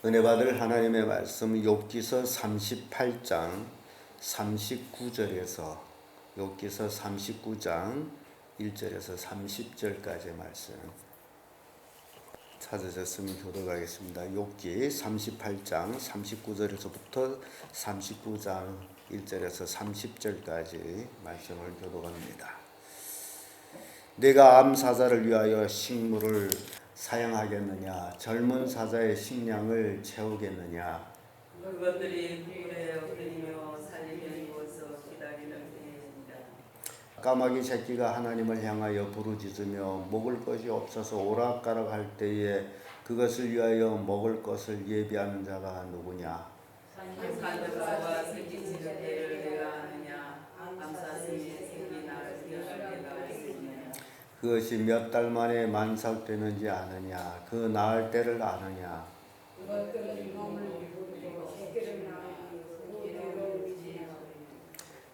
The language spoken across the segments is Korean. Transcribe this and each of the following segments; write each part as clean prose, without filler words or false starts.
은혜 받을 하나님의 말씀 욥기서 38장 39절에서 욥기서 39장 1절에서 30절까지의 말씀 찾으셨으면 교독하겠습니다. 욥기 38장 39절에서부터 39장 1절에서 30절까지 말씀을 교독합니다. 내가 암 사자를 위하여 식물을 사양하겠느냐? 젊은 사자의 식량을 채우겠느냐? 그것들이 풀에 엎드리며 살리며 입어서 기다리는 때입니다. 까마귀 새끼가 하나님을 향하여 부르짖으며 먹을 것이 없어서 오락가락할 때에 그것을 위하여 먹을 것을 예비하는 자가 누구냐? 산적사와 새끼 치는 때를 내가 아느냐? 암사슴이 새끼 낳을 때를 내가 알 수 있느냐? 그것이 몇 달 만에 만삭되는지 아느냐? 그 낳을 때를 아느냐?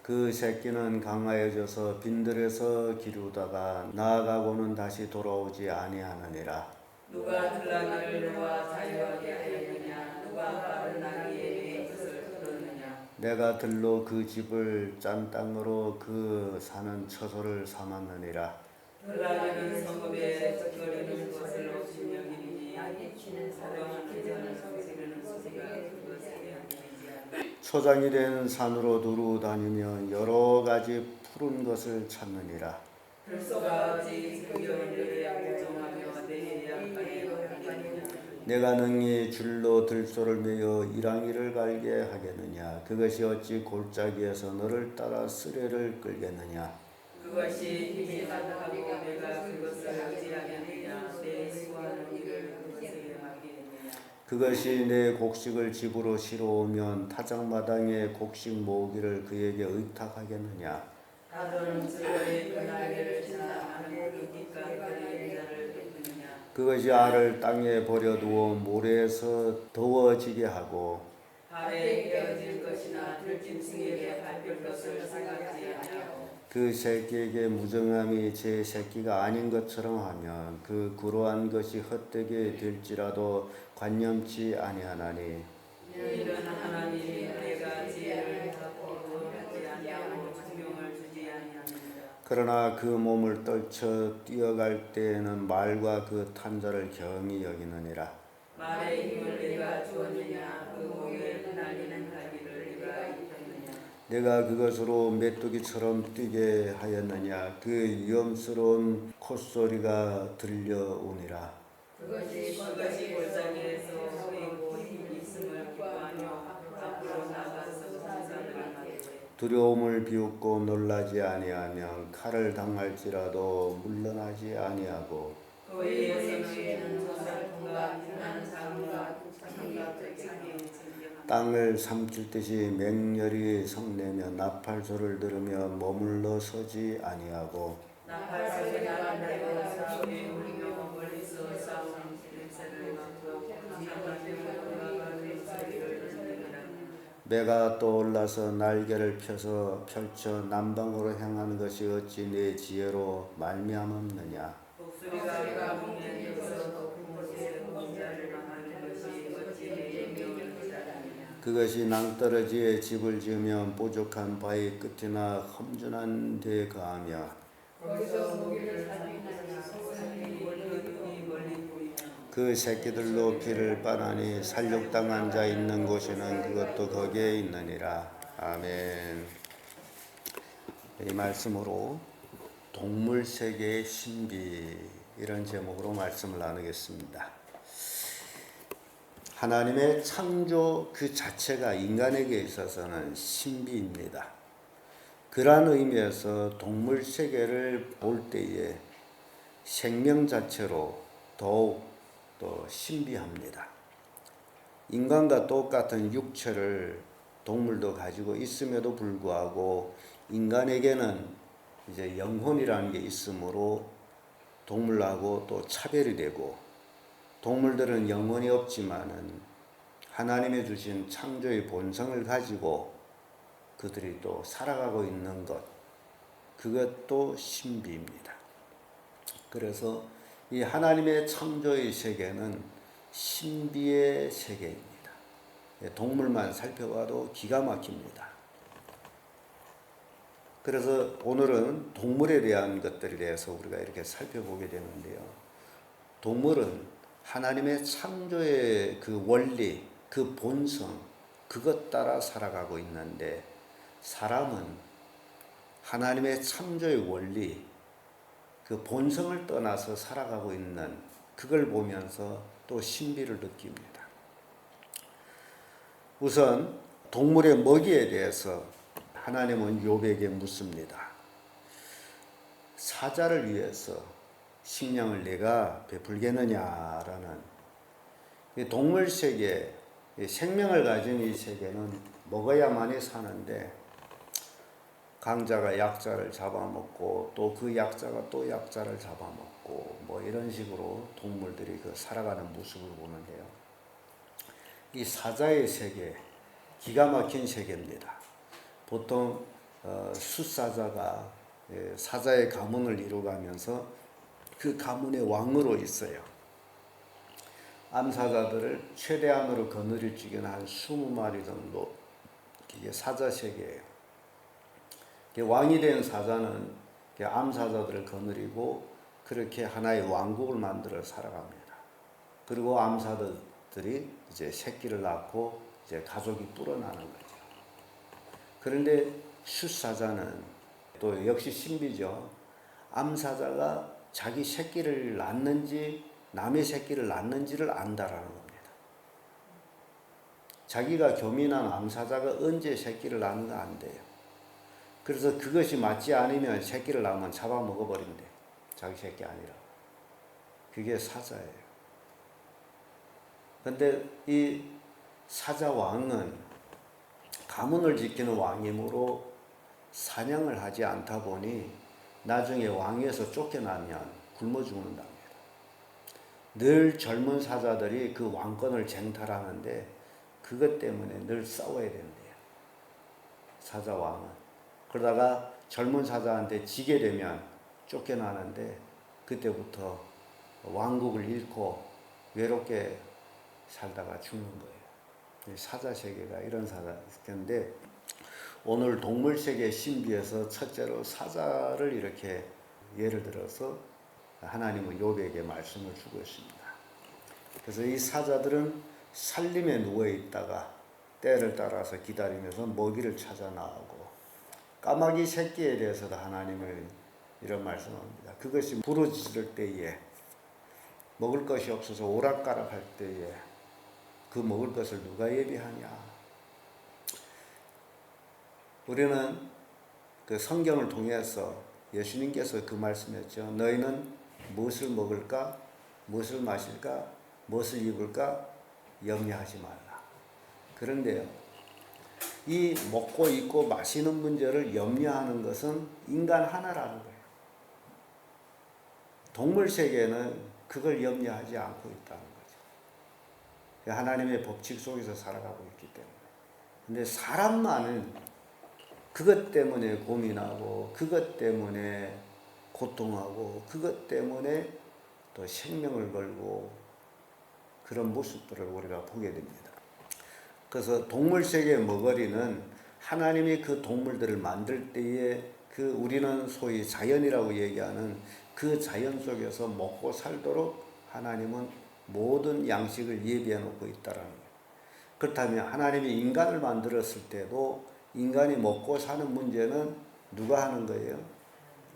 그 새끼는 강하여져서 빈들에서 기르다가 나아가고는 다시 돌아오지 아니하느니라. 누가 들나귀를 놓아 자유하게 하였느냐? 누가 빠른 나귀에게 뜻을 풀었느냐? 내가 들로 그 집을 짠 땅으로 그 사는 처소를 삼았느니라. 들나귀는 성읍에 적거리는 것을 없인 여기니 사령한 회전을 지르는 소리가 그것에 여기지 않느냐? 초장이 된 산으로 두루 다니며 여러 가지 푸른 것을 찾느니라. 들소가지 정겨울에 고정하며 내일에 약하게 하겠느냐? 내가 능히 줄로 들소를 매어 이랑이를 갈게 하겠느냐? 그것이 어찌 골짜기에서 너를 따라 쓰레를 끌겠느냐? 그것이 힘이 가득하고 내가 그것을 어찌하겠느냐? 내 수고하는 일을 그것에게 맡기겠느냐? 그것이 내 곡식을 집으로 실어오면 타작마당에 곡식 모으기를 그에게 의탁하겠느냐? 다른 즐거이 그날을 지나가는 그 깃간들의 인자를 베푸느냐? 그것이 알을 땅에 버려두어 모래에서 더워지게 하고 발에 깨어질 것이나 들짐승에게 밟힐 것을 생각지 아니하고 그 새끼에게 무정함이 제 새끼가 아닌 것처럼 하면 그 구로한 것이 헛되게 될지라도 관념치 아니하나니 이는 하나님이 내가 지혜를 갖고 하지 아니하고 총명을 주지 아니하느니라. 그러나 그 몸을 떨쳐 뛰어갈 때에는 말과 그 탄자를 경히 여기느니라. 말의 힘을 내가 주었느냐? 그 목에 흩날리는 갈기를 내가 입혔느냐? 내가 그것으로 메뚜기처럼 뛰게 하였느냐? 그 위험스러운 콧소리가 들려오니라. 그것이 골짜기에서 보이고 힘 있음을 기뻐하며 앞으로 나가서 군사들을 맞게 두려움을 비웃고 놀라지 아니하며 칼을 당할지라도 물러나지 아니하고 그 위에서는 조살통과 빛나는 장과 창갑들 창에 땅을 삼킬 듯이 맹렬히 성내며 나팔소를 들으며 머물러 서지 아니하고 나팔 소리가 나고 사람이 울며 멀리서 싸우는 냄새를 맡고 강력한 대문으로 나가는 소리를 듣느니라. 매가 떠올라서 날개를 펼쳐 남방으로 향하는 것이 어찌 내 지혜로 말미암았느냐? 독수리가 목련에서 높은 곳에 혼자를 만나는 것이 어찌 내 영역을 기다리느냐? 그것이 낭떠러지에 집을 지으며 뾰족한 바위 끝이나 험준한 데 거하며 거기서 모기를 잡으느냐? 소금이 눈이 멀리 보이며 그 새끼들로 피를 빨아니 살육당한 자 있는 곳에는 그것도 거기에 있느니라. 아멘. 이 말씀으로 동물 세계의 신비 이런 제목으로 말씀을 나누겠습니다. 하나님의 창조 그 자체가 인간에게 있어서는 신비입니다. 그러한 의미에서 동물 세계를 볼 때에 생명 자체로 더욱 또 신비합니다. 인간과 똑같은 육체를 동물도 가지고 있음에도 불구하고 인간에게는 이제 영혼이라는 게 있으므로 동물하고 또 차별이 되고 동물들은 영혼이 없지만은 하나님의 주신 창조의 본성을 가지고 그들이 또 살아가고 있는 것 그것도 신비입니다. 그래서 이 하나님의 창조의 세계는 신비의 세계입니다. 동물만 살펴봐도 기가 막힙니다. 그래서 오늘은 동물에 대한 것들에 대해서 우리가 이렇게 살펴보게 되는데요. 동물은 하나님의 창조의 그 원리, 그 본성, 그것 따라 살아가고 있는데, 사람은 하나님의 창조의 원리, 그 본성을 떠나서 살아가고 있는 그걸 보면서 또 신비를 느낍니다. 우선 동물의 먹이에 대해서 하나님은 욥에게 묻습니다. 사자를 위해서 식량을 내가 베풀겠느냐라는, 동물 세계, 생명을 가진 이 세계는 먹어야만이 사는데, 강자가 약자를 잡아먹고 또 그 약자가 또 약자를 잡아먹고 뭐 이런 식으로 동물들이 그 살아가는 모습을 보는데요. 이 사자의 세계, 기가 막힌 세계입니다. 보통 숫사자가 사자의 가문을 이루가면서 그 가문의 왕으로 있어요. 암사자들을 최대한으로 거느릴 적에는 한 20마리 정도, 이게 사자 세계예요. 왕이 된 사자는 암사자들을 거느리고 그렇게 하나의 왕국을 만들어 살아갑니다. 그리고 암사자들이 이제 새끼를 낳고 이제 가족이 불어나는 거죠. 그런데 숫사자는 또 역시 신비죠. 암사자가 자기 새끼를 낳는지 남의 새끼를 낳는지를 안다라는 겁니다. 자기가 교민한 암사자가 언제 새끼를 낳는가 안 돼요. 그래서 그것이 맞지 않으면 새끼를 낳으면 잡아먹어버린대. 자기 새끼 아니라. 그게 사자예요. 근데 이 사자 왕은 가문을 지키는 왕이므로 사냥을 하지 않다 보니 나중에 왕위에서 쫓겨나면 굶어 죽는답니다. 늘 젊은 사자들이 그 왕권을 쟁탈하는데 그것 때문에 늘 싸워야 된대요. 사자 왕은. 그러다가 젊은 사자한테 지게 되면 쫓겨나는데 그때부터 왕국을 잃고 외롭게 살다가 죽는 거예요. 사자 세계가 이런 사자인데, 오늘 동물 세계 신비에서 첫째로 사자를 이렇게 예를 들어서 하나님은 욥에게 말씀을 주고 있습니다. 그래서 이 사자들은 산림에 누워 있다가 때를 따라서 기다리면서 먹이를 찾아 나오고, 까마귀 새끼에 대해서도 하나님은 이런 말씀합니다. 그것이 부르짖을 때에, 먹을 것이 없어서 오락가락할 때에 그 먹을 것을 누가 예비하냐. 우리는 그 성경을 통해서 예수님께서 그 말씀했죠. 너희는 무엇을 먹을까, 무엇을 마실까, 무엇을 입을까 염려하지 말라. 그런데요, 이 먹고 입고 마시는 문제를 염려하는 것은 인간 하나라는 거예요. 동물 세계는 그걸 염려하지 않고 있다는 거죠. 하나님의 법칙 속에서 살아가고 있기 때문에. 근데 사람만은 그것 때문에 고민하고, 그것 때문에 고통하고, 그것 때문에 또 생명을 걸고 그런 모습들을 우리가 보게 됩니다. 그래서 동물 세계의 먹거리는 하나님이 그 동물들을 만들 때에 그 우리는 소위 자연이라고 얘기하는 그 자연 속에서 먹고 살도록 하나님은 모든 양식을 예비해 놓고 있다라는 거예요. 그렇다면 하나님이 인간을 만들었을 때도 인간이 먹고 사는 문제는 누가 하는 거예요?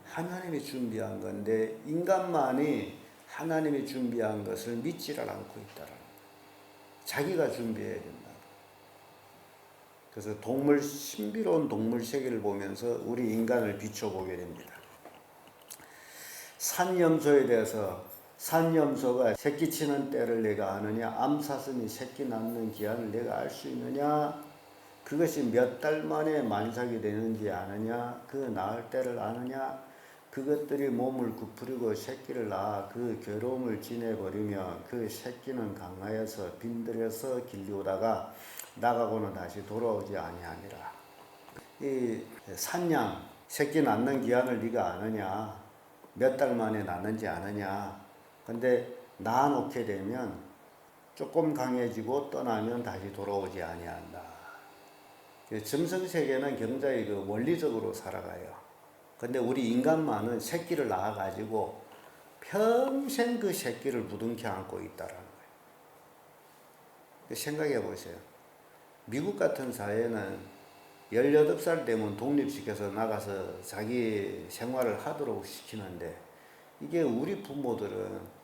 하나님이 준비한 건데, 인간만이 하나님이 준비한 것을 믿지를 않고 있다라는 거예요. 자기가 준비해야 된다. 그래서 신비로운 동물 세계를 보면서 우리 인간을 비춰보게 됩니다. 산염소에 대해서, 산염소가 새끼 치는 때를 내가 아느냐, 암사슴이 새끼 낳는 기한을 내가 알 수 있느냐, 그것이 몇 달 만에 만삭이 되는지 아느냐, 그 낳을 때를 아느냐, 그것들이 몸을 구부리고 새끼를 낳아 그 괴로움을 지내버리며 그 새끼는 강하여서 빈들에서 길리오다가 나가고는 다시 돌아오지 아니하니라. 이 산양 새끼 낳는 기한을 네가 아느냐, 몇 달 만에 낳는지 아느냐. 근데 낳아놓게 되면 조금 강해지고 떠나면 다시 돌아오지 아니한다. 짐승세계는 굉장히 원리적으로 살아가요. 근데 우리 인간만은 새끼를 낳아가지고 평생 그 새끼를 부둥켜 안고 있다라는 거예요. 생각해 보세요. 미국 같은 사회는 18살 되면 독립시켜서 나가서 자기 생활을 하도록 시키는데, 이게 우리 부모들은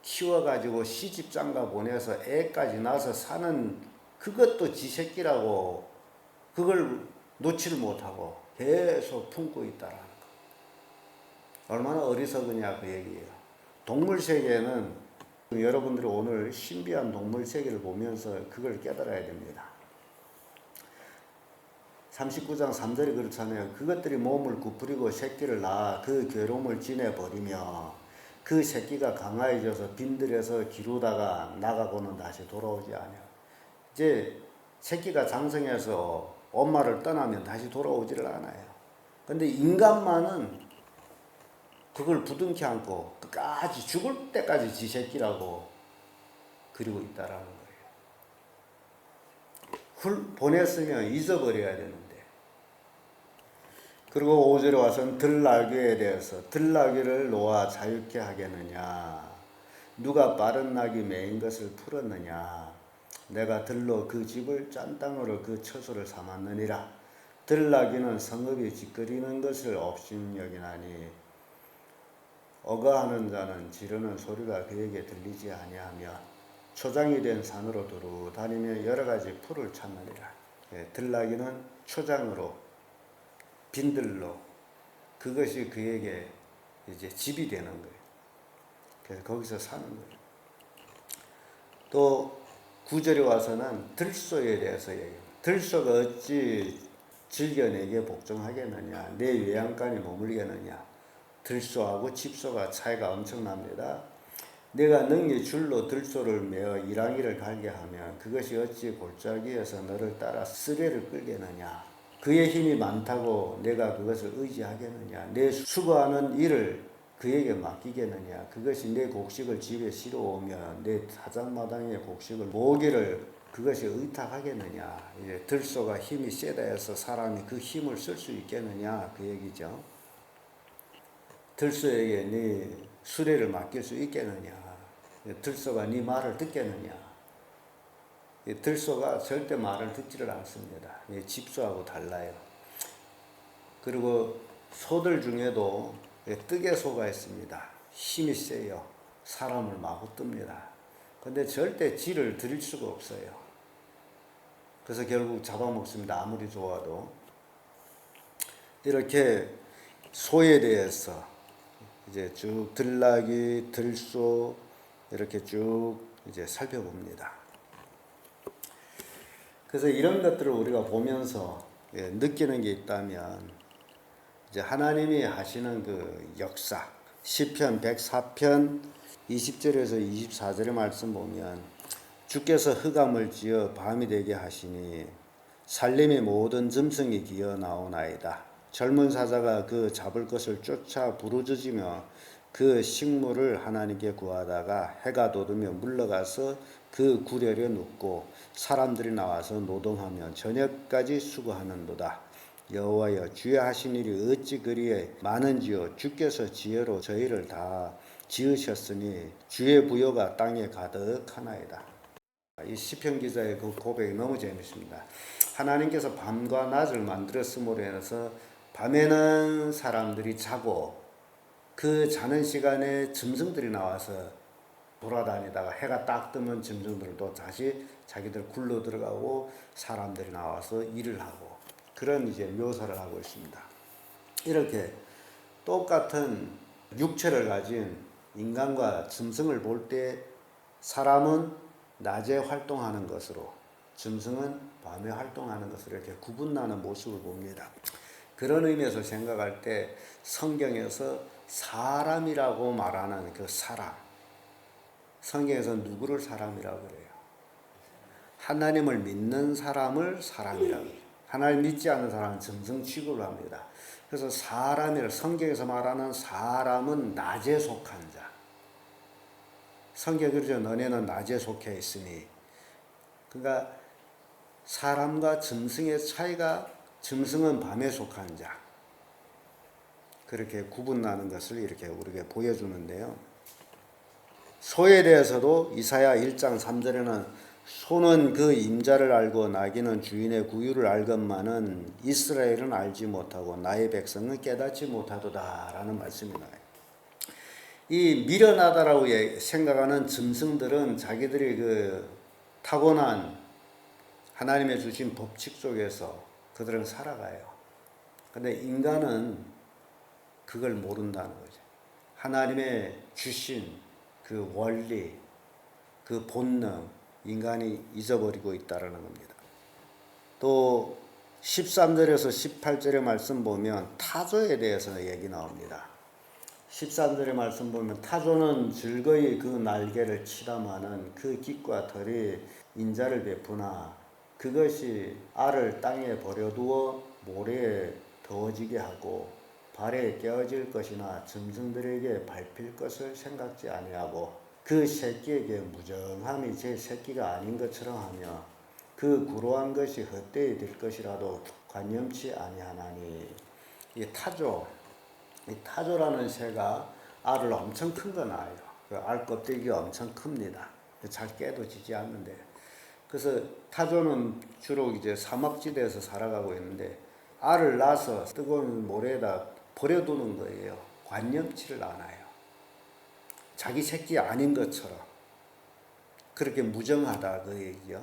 키워가지고 시집장가 보내서 애까지 낳아서 사는 그것도 지 새끼라고 그걸 놓지를 못하고 계속 품고 있다라는 거. 얼마나 어리석으냐 그 얘기예요. 동물 세계는 여러분들이 오늘 신비한 동물 세계를 보면서 그걸 깨달아야 됩니다. 39장 3절이 그렇잖아요. 그것들이 몸을 구부리고 새끼를 낳아 그 괴로움을 지내버리며 그 새끼가 강화해져서 빈들에서 기르다가 나가고는 다시 돌아오지 않아요. 이제 새끼가 장성해서 엄마를 떠나면 다시 돌아오지를 않아요. 근데 인간만은 그걸 부둥켜 안고 끝까지 죽을 때까지 지 새끼라고 그리고 있다라는 거예요. 보냈으면 잊어버려야 되는데. 그리고 5절에 와서는 들나귀에 대해서 들나귀를 놓아 자유케 하겠느냐, 누가 빠른 나귀 메인 것을 풀었느냐, 내가 들로 그 집을 짠 땅으로 그 처소를 삼았느니라. 들나귀는 성읍이 짓거리는 것을 업신여기나니 어거하는 자는 지르는 소리가 그에게 들리지 아니하며 초장이 된 산으로 두루 다니며 여러 가지 풀을 찾느니라. 들나귀는 초장으로 빈들로 그것이 그에게 이제 집이 되는 거예요. 그래서 거기서 사는 거예요. 또 9절에 와서는 들소에 대해서 얘기해요. 들소가 어찌 즐겨 내게 복종하겠느냐, 내 외양간에 머물겠느냐. 들소하고 집소가 차이가 엄청납니다. 내가 능히 줄로 들소를 메어 이랑이를 갈게 하면 그것이 어찌 골짜기에서 너를 따라 쓰레를 끌겠느냐. 그의 힘이 많다고 내가 그것을 의지하겠느냐. 내 수고하는 일을 그에게 맡기겠느냐. 그것이 내 곡식을 집에 실어오면 내 사장마당의 곡식을 모기를 그것이 의탁하겠느냐. 이제 들소가 힘이 세다 해서 사람이 그 힘을 쓸 수 있겠느냐 그 얘기죠. 들소에게 네 수레를 맡길 수 있겠느냐. 들소가 네 말을 듣겠느냐. 들소가 절대 말을 듣지를 않습니다. 집소하고 달라요. 그리고 소들 중에도 뜨개소가 있습니다. 힘이 세요. 사람을 마구 뜹니다. 근데 절대 지를 들일 수가 없어요. 그래서 결국 잡아먹습니다. 아무리 좋아도. 이렇게 소에 대해서 이제 쭉 들나귀, 들소 이렇게 쭉 이제 살펴봅니다. 그래서 이런 것들을 우리가 보면서 느끼는 게 있다면, 이제 하나님이 하시는 그 역사, 시편 104편 20절에서 24절의 말씀 보면, 주께서 흑암을 지어 밤이 되게 하시니 살림의 모든 짐승이 기어 나오나이다. 젊은 사자가 그 잡을 것을 쫓아 부르짖으며 그 식물을 하나님께 구하다가 해가 돋으며 물러가서 그 구려려 눕고 사람들이 나와서 노동하며 저녁까지 수고하는도다. 여호와여, 주의 하신 일이 어찌 그리에 많은지요. 주께서 지혜로 저희를 다 지으셨으니 주의 부여가 땅에 가득하나이다. 이 시편 기자의 그 고백이 너무 재밌습니다. 하나님께서 밤과 낮을 만들었음으로 인해서 밤에는 사람들이 자고 그 자는 시간에 짐승들이 나와서 돌아다니다가 해가 딱 뜨면 짐승들도 다시 자기들 굴러 들어가고 사람들이 나와서 일을 하고, 그런 이제 묘사를 하고 있습니다. 이렇게 똑같은 육체를 가진 인간과 짐승을 볼 때 사람은 낮에 활동하는 것으로 짐승은 밤에 활동하는 것으로 이렇게 구분나는 모습을 봅니다. 그런 의미에서 생각할 때 성경에서 사람이라고 말하는 그 사람, 성경에서 누구를 사람이라고 그래요? 하나님을 믿는 사람을 사람이라고 해요. 하나님 믿지 않는 사람은 짐승 취급을 합니다. 그래서 사람이라, 성경에서 말하는 사람은 낮에 속한 자, 성경에 그러죠. 너네는 낮에 속해 있으니. 그러니까 사람과 짐승의 차이가 짐승은 밤에 속한 자. 그렇게 구분나는 것을 이렇게 우리에게 보여주는데요. 소에 대해서도 이사야 1장 3절에는 소는 그 임자를 알고 나귀는 주인의 구유를 알건만은 이스라엘은 알지 못하고 나의 백성은 깨닫지 못하도다 라는 말씀이 나와요. 이 미련하다라고 생각하는 짐승들은 자기들이 그 타고난 하나님의 주신 법칙 속에서 그들은 살아가요. 근데 인간은 그걸 모른다는 거죠. 하나님의 주신 그 원리, 그 본능, 인간이 잊어버리고 있다는 겁니다. 또 13절에서 18절의 말씀 보면 타조에 대해서 얘기 나옵니다. 13절의 말씀 보면 타조는 즐거이 그 날개를 치담하는 그 깃과 털이 인자를 베푸나 그것이 알을 땅에 버려두어 모래에 더워지게 하고 발에 깨어질 것이나 짐승들에게 밟힐 것을 생각지 아니하고 그 새끼에게 무정함이 제 새끼가 아닌 것처럼 하며 그 구로한 것이 헛되이 될 것이라도 관념치 아니하나니. 이 타조라는 새가 알을 엄청 큰 거 낳아요. 그 알 껍데기가 엄청 큽니다. 잘 깨도지지 않는데. 그래서 타조는 주로 이제 사막지대에서 살아가고 있는데 알을 낳아서 뜨거운 모래에다 버려두는 거예요. 관념치를 않아요. 자기 새끼 아닌 것처럼 그렇게 무정하다 그 얘기죠.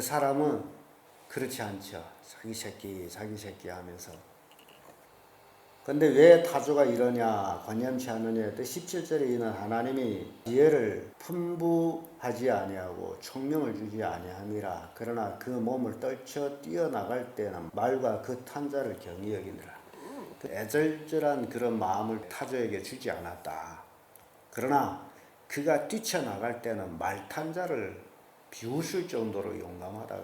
사람은 그렇지 않죠. 자기 새끼 하면서. 근데 왜 타조가 이러냐 관념치 않느냐 또 17절에 이는 하나님이 지혜를 풍부하지 아니하고 총명을 주지 아니함이라. 그러나 그 몸을 떨쳐 뛰어나갈 때는 말과 그 탄자를 경히 여기느라. 그 애절절한 그런 마음을 타조에게 주지 않았다. 그러나 그가 뛰쳐나갈 때는 말탄자를 비웃을 정도로 용감하다.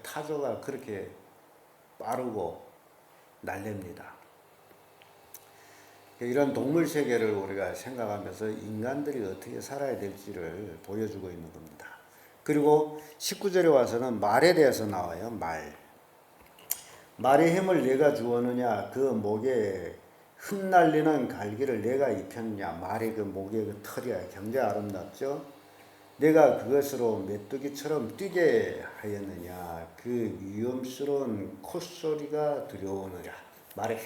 타조가 그렇게 빠르고 날렵니다. 이런 동물 세계를 우리가 생각하면서 인간들이 어떻게 살아야 될지를 보여주고 있는 겁니다. 그리고 19절에 와서는 말에 대해서 나와요. 말의 힘을 내가 주었느냐 그 목에 흩날리는 갈기를 내가 입혔느냐. 말의 그 목에 그 털이야 굉장히 아름답죠. 내가 그것으로 메뚜기처럼 뛰게 하였느냐. 그 위험스러운 콧소리가 두려우느냐. 말에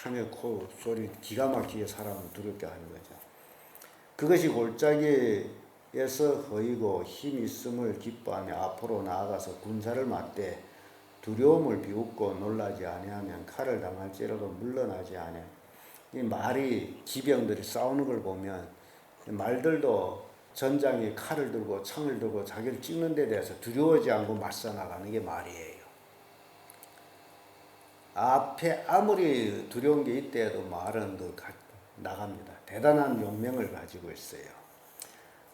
하며 콧소리 기가 막히게 사람을 두렵게 하는 거죠. 그것이 골짜기에서 허이고 힘 있음을 기뻐하며 앞으로 나아가서 군사를 맞대 두려움을 비웃고 놀라지 아니하면 칼을 당할지라도 물러나지 아니하며. 이 말이 기병들이 싸우는 걸 보면 말들도 전장에 칼을 들고 창을 들고 자기를 찍는 데 대해서 두려워하지 않고 맞서 나가는 게 말이에요. 앞에 아무리 두려운 게 있대도 말은 나갑니다. 대단한 용맹을 가지고 있어요.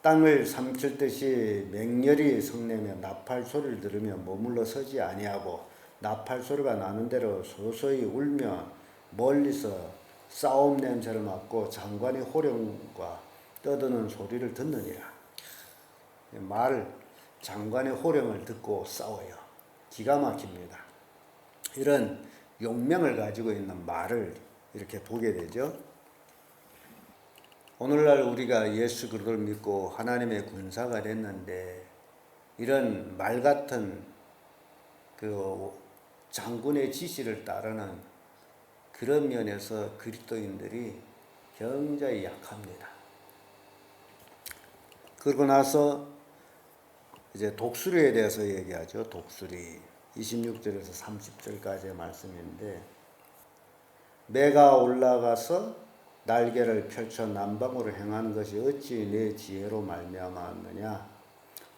땅을 삼킬 듯이 맹렬히 성내며 나팔 소리를 들으며 머물러 서지 아니하고 나팔 소리가 나는 대로 소소히 울며 멀리서 싸움 냄새를 맡고 장관의 호령과 떠드는 소리를 듣느니라. 장관의 호령을 듣고 싸워요. 기가 막힙니다. 이런 용맹을 가지고 있는 말을 이렇게 보게 되죠. 오늘날 우리가 예수 그리스도를 믿고 하나님의 군사가 됐는데 이런 말 같은 그 장군의 지시를 따르는 그런 면에서 그리스도인들이 굉장히 약합니다. 그러고 나서 이제 독수리에 대해서 얘기하죠. 독수리 26절에서 30절까지의 말씀인데 매가 올라가서 날개를 펼쳐 남방으로 행하는 것이 어찌 내 지혜로 말미암았느냐.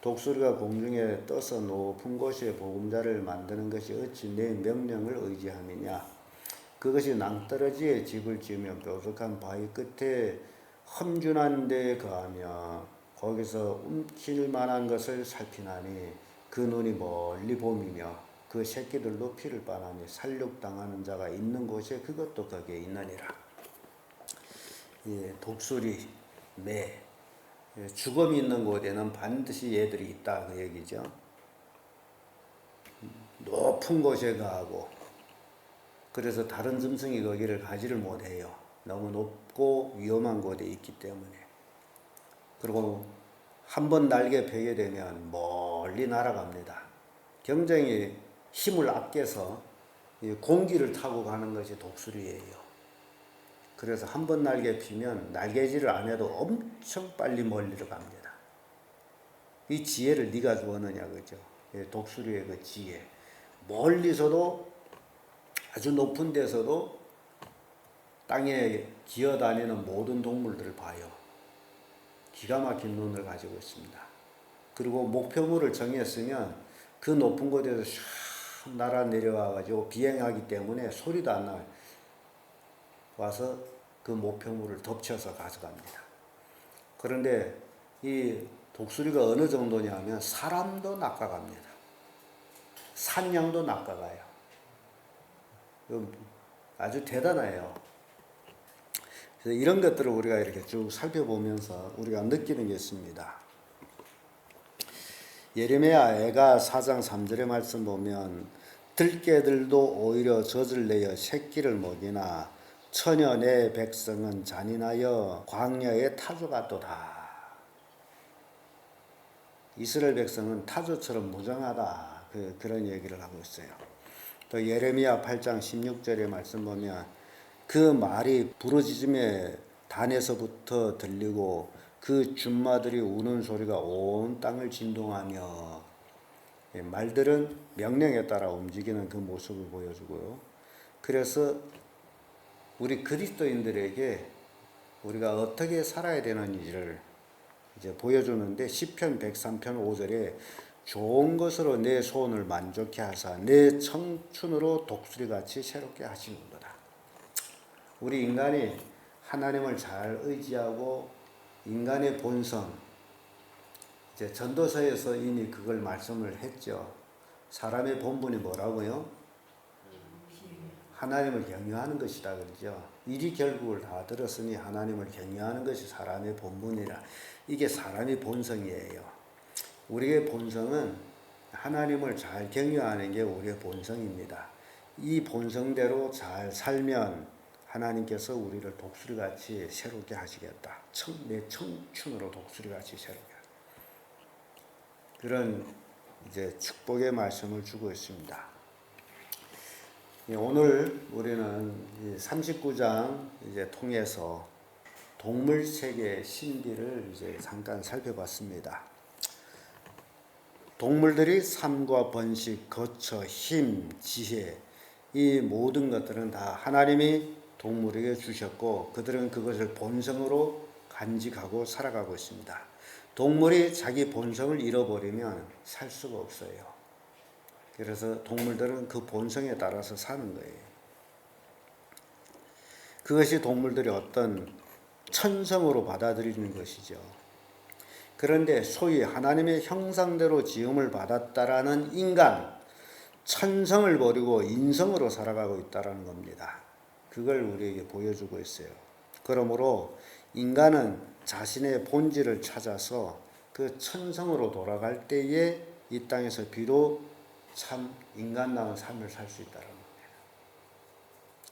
독수리가 공중에 떠서 높은 곳에 보금자를 만드는 것이 어찌 내 명령을 의지함이냐. 그것이 낭떠러지에 집을 지으며 뾰족한 바위 끝에 험준한 데에 거하며 거기서 움킬 만한 것을 살피나니 그 눈이 멀리 봄이며 그 새끼들도 피를 빠나니 살육당하는 자가 있는 곳에 그것도 거기에 있느니라. 예, 독수리, 매 죽음이 있는 곳에는 반드시 얘들이 있다 그 얘기죠. 높은 곳에 가고 그래서 다른 짐승이 거기를 가지를 못해요. 너무 높고 위험한 곳에 있기 때문에. 그리고 한번 날개 펴게 되면 멀리 날아갑니다. 굉장히 힘을 아껴서 공기를 타고 가는 것이 독수리예요. 그래서 한번 날개 피면 날개질을 안 해도 엄청 빨리 멀리를 갑니다. 이 지혜를 네가 주었느냐 그죠? 독수리의 그 지혜. 멀리서도 아주 높은 데서도 땅에 기어다니는 모든 동물들을 봐요. 기가 막힌 눈을 가지고 있습니다. 그리고 목표물을 정했으면 그 높은 곳에서 샥 날아 내려와가지고 비행하기 때문에 소리도 안 나요. 와서 그 목표물을 덮쳐서 가져갑니다. 그런데 이 독수리가 어느 정도냐면 사람도 낚아갑니다. 산양도 낚아가요. 아주 대단해요. 그래서 이런 것들을 우리가 이렇게 쭉 살펴보면서 우리가 느끼는 게 있습니다. 예레미야 애가 4장 3절의 말씀 보면 들깨들도 오히려 젖을 내어 새끼를 먹이나 처녀 내 백성은 잔인하여 광야의 타조 같도다. 이스라엘 백성은 타조처럼 무정하다. 그런 얘기를 하고 있어요. 또 예레미야 8장 16절의 말씀 보면 그 말이 부르짖음의 단에서부터 들리고 그 줌마들이 우는 소리가 온 땅을 진동하며, 말들은 명령에 따라 움직이는 그 모습을 보여주고요. 그래서 우리 그리스도인들에게 우리가 어떻게 살아야 되는지를 이제 보여주는데 시편 103편 5절에 좋은 것으로 내 소원을 만족케 하사 내 청춘으로 독수리같이 새롭게 하시는도다. 우리 인간이 하나님을 잘 의지하고 인간의 본성, 이제 전도서에서 이미 그걸 말씀을 했죠. 사람의 본분이 뭐라고요? 하나님을 경외하는 것이다 그러죠. 이리 결국을 다 들었으니 하나님을 경외하는 것이 사람의 본분이라. 이게 사람의 본성이에요. 우리의 본성은 하나님을 잘 경외하는 게 우리의 본성입니다. 이 본성대로 잘 살면 하나님께서 우리를 독수리같이 새롭게 하시겠다. 내 청춘으로 독수리같이 새롭게. 그런 이제 축복의 말씀을 주고 있습니다. 오늘 우리는 39장 이제 통해서 동물 세계의 신비를 이제 잠깐 살펴봤습니다. 동물들이 삶과 번식, 거처, 힘, 지혜, 이 모든 것들은 다 하나님이 동물에게 주셨고 그들은 그것을 본성으로 간직하고 살아가고 있습니다. 동물이 자기 본성을 잃어버리면 살 수가 없어요. 그래서 동물들은 그 본성에 따라서 사는 거예요. 그것이 동물들이 어떤 천성으로 받아들이는 것이죠. 그런데 소위 하나님의 형상대로 지음을 받았다라는 인간, 천성을 버리고 인성으로 살아가고 있다는 겁니다. 그걸 우리에게 보여주고 있어요. 그러므로 인간은 자신의 본질을 찾아서 그 천성으로 돌아갈 때에 이 땅에서 비록 참 인간다운 삶을 살 수 있다는 겁니다.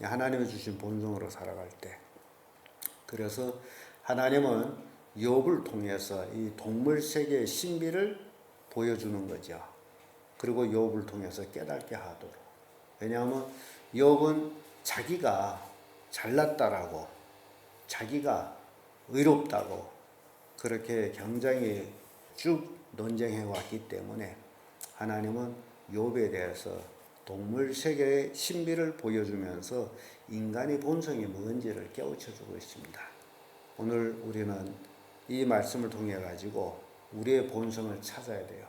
하나님이 주신 본성으로 살아갈 때. 그래서 하나님은 욥을 통해서 이 동물 세계의 신비를 보여주는 거죠. 그리고 욥을 통해서 깨닫게 하도록. 왜냐하면 욥은 자기가 잘났다라고, 자기가 의롭다고 그렇게 굉장히 쭉 논쟁해 왔기 때문에 하나님은 욥에 대해서 동물 세계의 신비를 보여주면서 인간의 본성이 뭔지를 깨우쳐주고 있습니다. 오늘 우리는 이 말씀을 통해 가지고 우리의 본성을 찾아야 돼요.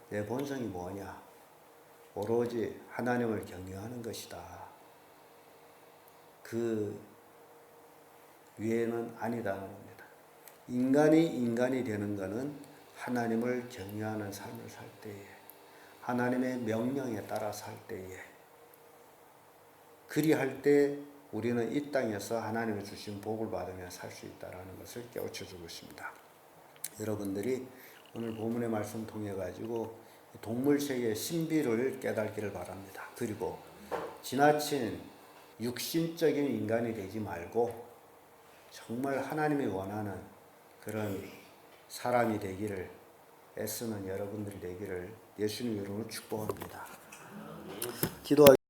내 본성이 뭐냐? 오로지 하나님을 경외하는 것이다. 그 외에는 아니다는 겁니다. 인간이 되는 것은 하나님을 경외하는 삶을 살 때에, 하나님의 명령에 따라 살 때에, 그리할 때 우리는 이 땅에서 하나님의 주신 복을 받으며 살 수 있다는 것을 깨우쳐주고 있습니다. 여러분들이 오늘 본문의 말씀 통해 가지고 동물체계의 신비를 깨닫기를 바랍니다. 그리고 지나친 육신적인 인간이 되지 말고 정말 하나님이 원하는 그런 사람이 되기를 애쓰는 여러분들이 되기를 예수님 이름으로 축복합니다. 기도하겠습니다.